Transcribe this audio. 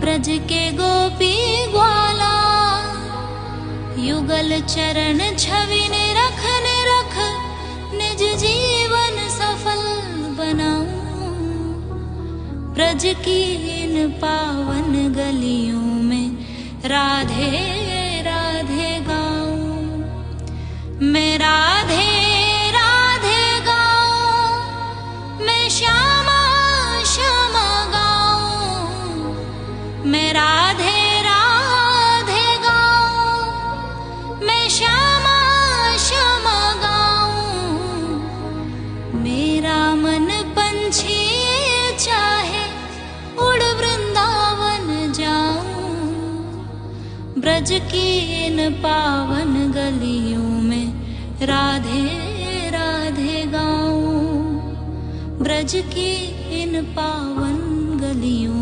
ब्रज के गोपी ग्वाला, युगल चरण छवि ने रख निज जीवन सफल बनाऊं। ब्रज की इन पावन गलियों में राधे राधे गाऊं। मैं राधे राधे गाऊं, मैं श्यामा श्यामा गाऊं। मैं राधे राधे गाऊं, मैं श्यामा श्यामा गाऊं। मेरा मन पंछी चाहे उड़ वृंदावन जाऊं। ब्रज की इन पावन गलियों में राधे राधे गाऊं। ब्रज की इन पावन गलियों